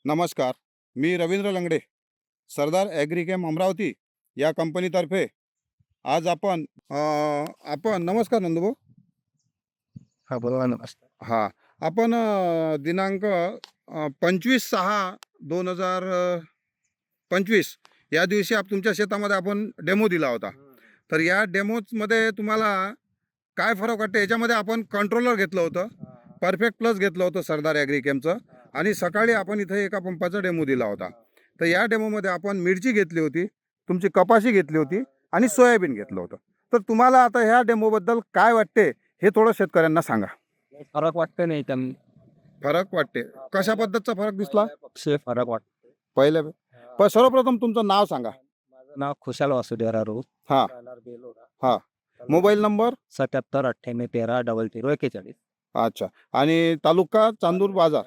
नमस्कार. मी रवींद्र लंगडे, सरदार ॲग्रीकेम अमरावती या कंपनीतर्फे आज आपण नमस्कार नंदूभाऊ. हां, बोला ना. हां, आपण दिनांक 25/6/2025 या दिवशी तुमच्या शेतामध्ये आपण डेमो दिला होता. तर या डेमोमध्ये तुम्हाला काय फरक वाटते? याच्यामध्ये आपण कंट्रोलर घेतलं होतं, परफेक्ट प्लस घेतलं होतं सरदार ॲग्रीकेमचं, आणि सकाळी आपण इथे एका पंपाचा डेमो दिला होता. तर या डेमोमध्ये आपण मिरची घेतली होती, तुमची कपाशी घेतली होती आणि सोयाबीन घेतलं होतं. तर तुम्हाला आता ह्या डेमोबद्दल काय वाटते हे थोडं शेतकऱ्यांना सांगा. फरक वाटते नाही त्या फरक वाटते, कशा पद्धतीचा फरक दिसला? फरक वाटते. पहिल्या सर्वप्रथम तुमचं नाव सांगा. माझं नाव खुशाल वासुदेवराव राऊत. हां हां. Mobile number? 7798130041. अच्छा. आणि तालुका चांदूर बाजार,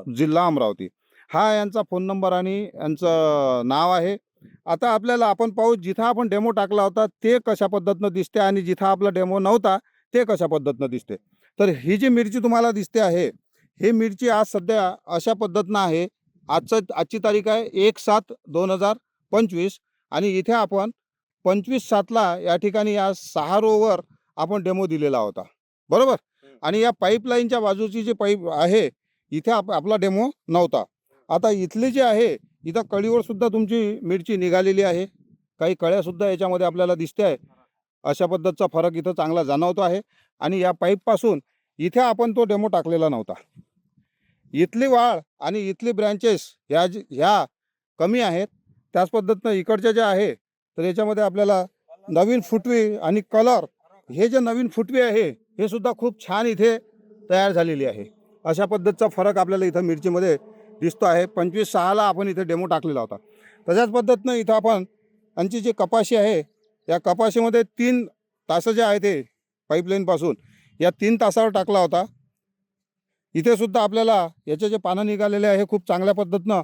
जिल्हा अमरावती. हा यांचा फोन नंबर आणि यांचं नाव आहे. आता आपल्याला आपण पाहू, जिथं आपण डेमो टाकला होता ते कशा पद्धतीनं दिसते आणि जिथं आपला डेमो नव्हता ते कशा पद्धतीनं दिसते. तर ही जी मिरची तुम्हाला दिसते आहे, ही मिरची आज सध्या अशा पद्धतीनं आहे. आजची तारीख आहे 1/7/2025 आणि इथे आपण 25/7ला या ठिकाणी या 6 रोवर आपण डेमो दिलेला होता, बरोबर. आणि या पाईपलाईनच्या बाजूची जी पाईप आहे इथे आपला डेमो नव्हता. आता इथली जी आहे, इथं कळीवर सुद्धा तुमची मिरची निघालेली आहे, काही कळ्यासुद्धा याच्यामध्ये आपल्याला दिसते आहे. अशा पद्धतीचा फरक इथं चांगला जाणवतो आहे. आणि या पाईपपासून इथे आपण तो डेमो टाकलेला नव्हता. इथली वाढ आणि इथली ब्रँचेस ह्या कमी आहेत. त्याच पद्धतीनं इकडच्या ज्या आहे तर याच्यामध्ये आपल्याला नवीन फुटवी आणि कलर, हे जे नवीन फुटवी आहे हे सुद्धा खूप छान इथे तयार झालेली आहे. अशा पद्धतीचा फरक आपल्याला इथं मिरचीमध्ये दिसतो आहे. 25/6ला आपण इथे डेमो टाकलेला होता. तशाच पद्धतीनं इथं आपण यांची जी कपाशी आहे, या कपाशीमध्ये 3 तासं जे आहे ते पाईपलाईनपासून या 3 तासावर टाकला होता. इथे सुद्धा आपल्याला याचे जे पानं निघालेले आहे खूप चांगल्या पद्धतीनं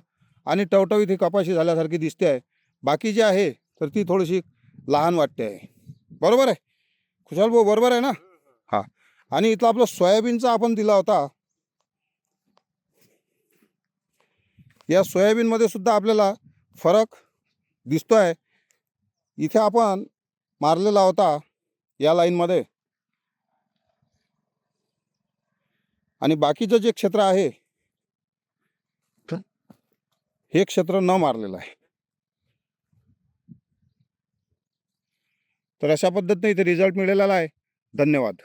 आणि टवटवीत ही कपाशी झाल्यासारखी दिसते आहे. बाकी जी आहे तर ती थोडीशी लहान वाटते आहे. बरोबर आहे खुशाल भाऊ, बरोबर आहे ना? हां. आणि इथला आपला सोयाबीनचा आपण दिला होता. या सोयाबीनमध्ये सुद्धा आपल्याला फरक दिसतो आहे. इथे आपण मारलेला होता या लाईनमध्ये, आणि बाकीचं जे क्षेत्र आहे हे क्षेत्र न मारलेलं आहे. तर अशा पद्धतीने इथे रिझल्ट मिळालेला आहे. धन्यवाद.